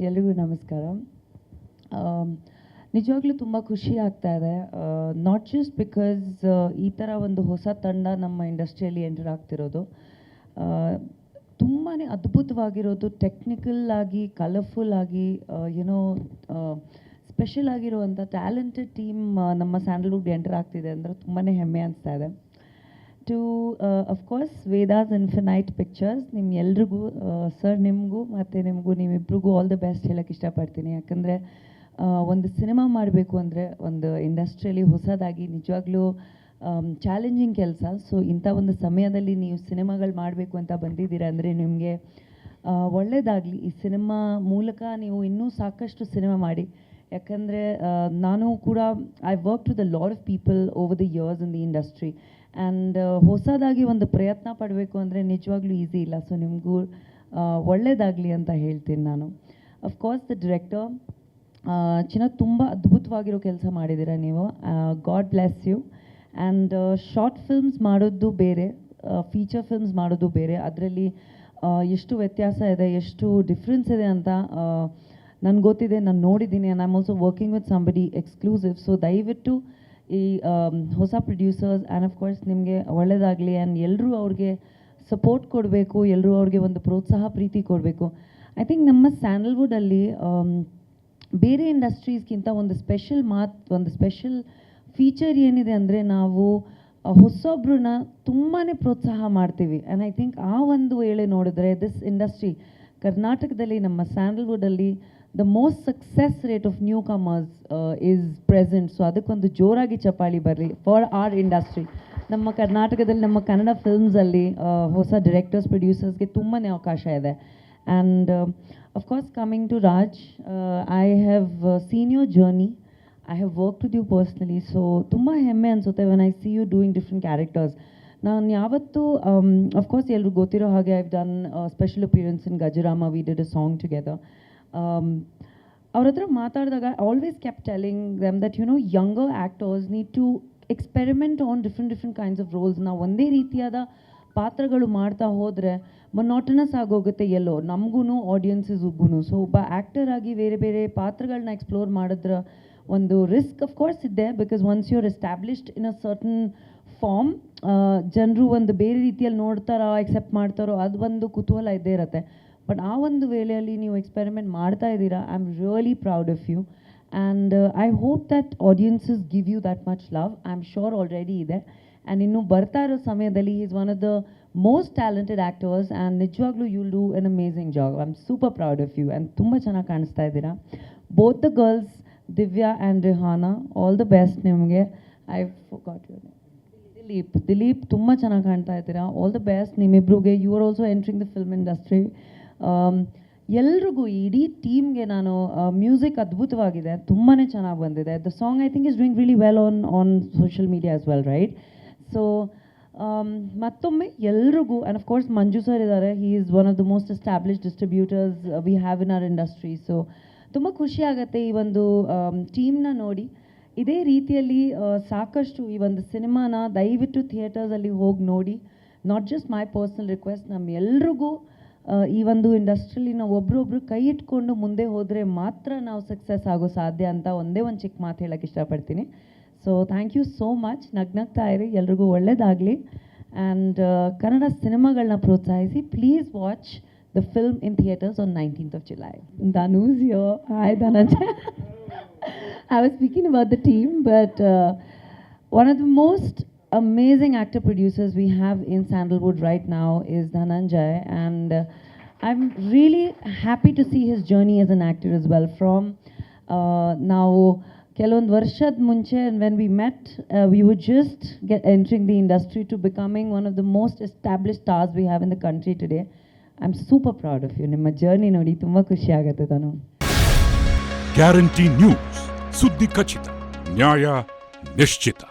ಎಲ್ರಿಗೂ ನಮಸ್ಕಾರ. ನಿಜವಾಗ್ಲೂ ತುಂಬ ಖುಷಿ ಆಗ್ತಾ ಇದೆ. ನಾಟ್ ಜಸ್ಟ್ ಬಿಕಾಸ್ ಈ ಥರ ಒಂದು ಹೊಸ ತಂಡ ನಮ್ಮ ಇಂಡಸ್ಟ್ರಿಯಲ್ಲಿ ಎಂಟರ್ ಆಗ್ತಿರೋದು. ತುಂಬಾ ಅದ್ಭುತವಾಗಿರೋದು, ಟೆಕ್ನಿಕಲ್ ಆಗಿ, ಕಲರ್ಫುಲ್ ಆಗಿ, ಏನೋ ಸ್ಪೆಷಲ್ ಆಗಿರುವಂಥ ಟ್ಯಾಲೆಂಟೆಡ್ ಟೀಮ್ ನಮ್ಮ ಸ್ಯಾಂಡಲ್ವುಡ್ ಎಂಟರ್ ಆಗ್ತಿದೆ ಅಂದರೆ ತುಂಬಾ ಹೆಮ್ಮೆ ಅನಿಸ್ತಾ ಇದೆ. To of course Vedas infinite pictures, ಎಲ್ರಿಗೂ ಸರ್, ನಿಮಗೂ ಮತ್ತು ನಿಮ್ಮಿಬ್ರಿಗೂ ಆಲ್ ದ ಬೆಸ್ಟ್ ಹೇಳೋಕ್ಕೆ ಇಷ್ಟಪಡ್ತೀನಿ. ಯಾಕಂದರೆ ಒಂದು ಸಿನಿಮಾ ಮಾಡಬೇಕು ಅಂದರೆ ಒಂದು ಇಂಡಸ್ಟ್ರಿಯಲ್ಲಿ ಹೊಸದಾಗಿ ನಿಜವಾಗ್ಲೂ ಚಾಲೆಂಜಿಂಗ್ ಕೆಲಸ. ಸೊ ಇಂಥ ಒಂದು ಸಮಯದಲ್ಲಿ ನೀವು ಸಿನಿಮಾಗಳು ಮಾಡಬೇಕು ಅಂತ ಬಂದಿದ್ದೀರಾ ಅಂದರೆ ನಿಮಗೆ ಒಳ್ಳೆಯದಾಗಲಿ. ಈ ಸಿನಿಮಾ ಮೂಲಕ ನೀವು ಇನ್ನೂ ಸಾಕಷ್ಟು ಸಿನಿಮಾ ಮಾಡಿ. ಯಾಕಂದರೆ ನಾನು ಕೂಡ I work with a lot of people over the years in the industry. And ಹೊಸದಾಗಿ ಒಂದು ಪ್ರಯತ್ನ ಪಡಬೇಕು ಅಂದರೆ ನಿಜವಾಗ್ಲೂ ಈಸಿ ಇಲ್ಲ. ಸೊ ನಿಮಗೂ ಒಳ್ಳೆಯದಾಗಲಿ ಅಂತ ಹೇಳ್ತೀನಿ ನಾನು. ಅಫ್ಕೋರ್ಸ್ ದ ಡೈರೆಕ್ಟರ್ ತುಂಬ ಅದ್ಭುತವಾಗಿರೋ ಕೆಲಸ ಮಾಡಿದ್ದೀರಾ ನೀವು. God bless you. And short films ಮಾಡೋದು ಬೇರೆ, ಫೀಚರ್ ಫಿಲ್ಮ್ಸ್ ಮಾಡೋದು ಬೇರೆ. ಅದರಲ್ಲಿ ಎಷ್ಟು ವ್ಯತ್ಯಾಸ ಇದೆ, ಎಷ್ಟು ಡಿಫ್ರೆನ್ಸ್ ಇದೆ ಅಂತ ನನಗೆ ಗೊತ್ತಿದೆ, ನಾನು ನೋಡಿದ್ದೀನಿ. And I am also working with somebody exclusive. So ದಯವಿಟ್ಟು ಈ ಹೊಸ ಪ್ರೊಡ್ಯೂಸರ್ಸ್ ಆ್ಯಂಡ್ ಅಫ್ಕೋರ್ಸ್ ನಿಮಗೆ ಒಳ್ಳೆಯದಾಗಲಿ. ಆ್ಯಂಡ್ ಎಲ್ಲರೂ ಅವ್ರಿಗೆ ಸಪೋರ್ಟ್ ಕೊಡಬೇಕು, ಎಲ್ಲರೂ ಅವ್ರಿಗೆ ಒಂದು ಪ್ರೋತ್ಸಾಹ, ಪ್ರೀತಿ ಕೊಡಬೇಕು. ಐ ಥಿಂಕ್ ನಮ್ಮ ಸ್ಯಾಂಡಲ್ವುಡಲ್ಲಿ ಬೇರೆ ಇಂಡಸ್ಟ್ರೀಸ್ಗಿಂತ ಒಂದು ಸ್ಪೆಷಲ್ ಫೀಚರ್ ಏನಿದೆ ಅಂದರೆ ನಾವು ಹೊಸೊಬ್ರನ್ನ ತುಂಬಾ ಪ್ರೋತ್ಸಾಹ ಮಾಡ್ತೀವಿ. ಆ್ಯಂಡ್ ಐ ಥಿಂಕ್ ಆ ಒಂದು ವೇಳೆ ನೋಡಿದ್ರೆ ದಿಸ್ ಇಂಡಸ್ಟ್ರಿ ಕರ್ನಾಟಕದಲ್ಲಿ ನಮ್ಮ ಸ್ಯಾಂಡಲ್ವುಡಲ್ಲಿ the most success rate of newcomers is present. So ಅದಕ್ಕೊಂದು ಜೋರಾಗಿ ಚಪ್ಪಾಳಿ ಬರಲಿ ಫಾರ್ ಆರ್ ಇಂಡಸ್ಟ್ರಿ. ನಮ್ಮ ಕರ್ನಾಟಕದಲ್ಲಿ, ನಮ್ಮ ಕನ್ನಡ ಫಿಲ್ಮ್ಸಲ್ಲಿ ಹೊಸ ಡೈರೆಕ್ಟರ್ಸ್, ಪ್ರೊಡ್ಯೂಸರ್ಸ್ಗೆ ತುಂಬಾ ಅವಕಾಶ ಇದೆ. And of course coming to Raj, I have seen your journey. I have work with you personally. So ತುಂಬ ಹೆಮ್ಮೆ ಅನಿಸುತ್ತೆ when I see you doing different characters. ನಾನು ಯಾವತ್ತೂ ಅಫ್ಕೋರ್ಸ್ ಎಲ್ರಿಗೂ ಗೊತ್ತಿರೋ ಹಾಗೆ I've done special appearance in Gajarama. We did a song together. ಅವ್ರ ಹತ್ರ ಮಾತಾಡಿದಾಗ I always kept telling them that younger actors need to experiment on different kinds of roles. ನಾವು ಒಂದೇ ರೀತಿಯಾದ ಪಾತ್ರಗಳು ಮಾಡ್ತಾ ಹೋದರೆ ಮೊನೋಟನಸ್ ಆಗೋಗುತ್ತೆ ಎಲ್ಲೋ ನಮಗೂ, ಆಡಿಯನ್ಸಿಸ್ಗೂ. ಸೊ ಒಬ್ಬ ಆ್ಯಕ್ಟರ್ ಆಗಿ ಬೇರೆ ಬೇರೆ ಪಾತ್ರಗಳನ್ನ ಎಕ್ಸ್ಪ್ಲೋರ್ ಮಾಡಿದ್ರ ಒಂದು ರಿಸ್ಕ್ ಅಫ್ಕೋರ್ಸ್ ಇದೆ. Because once you are established in a certain form, ಜನರು ಒಂದು ಬೇರೆ ರೀತಿಯಲ್ಲಿ ನೋಡ್ತಾರೋ, ಎಕ್ಸೆಪ್ಟ್ ಮಾಡ್ತಾರೋ, ಅದು ಒಂದು ಕುತೂಹಲ ಇದ್ದೇ ಇರುತ್ತೆ. ಬಟ್ ಆ ಒಂದು ವೇಳೆಯಲ್ಲಿ ನೀವು ಎಕ್ಸ್ಪೆರಿಮೆಂಟ್ ಮಾಡ್ತಾ ಇದ್ದೀರಾ. I am really proud of you. And I hope that audiences give you that much love. I am sure already ಇದೆ. ಆ್ಯಂಡ್ ಇನ್ನು ಬರ್ತಾ ಇರೋ ಸಮಯದಲ್ಲಿ is one of the most talented actors. And ನಿಜವಾಗ್ಲೂ you will do an amazing job. I am super proud of you. And ತುಂಬ ಚೆನ್ನಾಗಿ ಕಾಣಿಸ್ತಾ ಇದ್ದೀರಾ. Both the girls, Divya and Rihana, all the best ನಿಮಗೆ. I forgot your name. Dilip ತುಂಬ ಚೆನ್ನಾಗಿ ಕಾಣ್ತಾ ಇದ್ದೀರಾ. ಆಲ್ ದ ಬೆಸ್ಟ್ ನಿಮ್ಮಿಬ್ರಿಗೆ. You are also entering the film industry. ಎಲ್ರಿಗೂ, ಇಡೀ ಟೀಮ್ಗೆ ನಾನು ಮ್ಯೂಸಿಕ್ ಅದ್ಭುತವಾಗಿದೆ, ತುಂಬಾ ಚೆನ್ನಾಗಿ ಬಂದಿದೆ. The song I think is doing really well on social media as well, right? So ಮತ್ತೊಮ್ಮೆ ಎಲ್ರಿಗೂ, ಆ್ಯಂಡ್ ಅಫ್ಕೋರ್ಸ್ ಮಂಜು ಸರ್ ಇದ್ದಾರೆ. He is one of the most established distributors we have in our industry. So ತುಂಬ ಖುಷಿ ಆಗುತ್ತೆ ಈ ಒಂದು ಟೀಮ್ನ ನೋಡಿ. ಇದೇ ರೀತಿಯಲ್ಲಿ ಸಾಕಷ್ಟು ಈ ಒಂದು ಸಿನಿಮಾನ ದಯವಿಟ್ಟು ಥಿಯೇಟರ್ಸಲ್ಲಿ ಹೋಗಿ ನೋಡಿ. Not just my personal request, ನಮ್ಮ ಎಲ್ರಿಗೂ ಈ ಒಂದು ಇಂಡಸ್ಟ್ರಿಯಲ್ಲಿ ನಾವು ಒಬ್ರೊಬ್ರು ಕೈ ಇಟ್ಕೊಂಡು ಮುಂದೆ ಹೋದರೆ ಮಾತ್ರ ನಾವು ಸಕ್ಸಸ್ ಆಗೋ ಸಾಧ್ಯ ಅಂತ ಒಂದೇ ಒಂದು ಚಿಕ್ಕ ಮಾತು ಹೇಳೋಕ್ಕೆ ಇಷ್ಟಪಡ್ತೀನಿ. So thank you so much. ನಗ್ನಗ್ತಾ ಇರಿ, ಎಲ್ರಿಗೂ ಒಳ್ಳೆಯದಾಗಲಿ. ಆ್ಯಂಡ್ ಕನ್ನಡ ಸಿನಿಮಾಗಳನ್ನ ಪ್ರೋತ್ಸಾಹಿಸಿ. Please watch the film in theatres on 19th of July. Dhanu's here. Hi Dhananjay. I was speaking about the team, but one of the most amazing actor producers we have in Sandalwood right now is Dhananjay, and I'm really happy to see his journey as an actor as well. From now ಕೆಲವೊಂದು ವರ್ಷದ ಮುಂಚೆ when we met, we were just entering the industry to becoming one of the most established stars we have in the country today. I'm super proud of you. ನಿಮ್ಮ journey ನೋಡಿ ತುಂಬ ಖುಷಿ ಆಗುತ್ತೆ. ತಾನು guarantee news, ಸುದ್ದಿ ಖಚಿತ, ನ್ಯಾಯ ನಿಶ್ಚಿತ.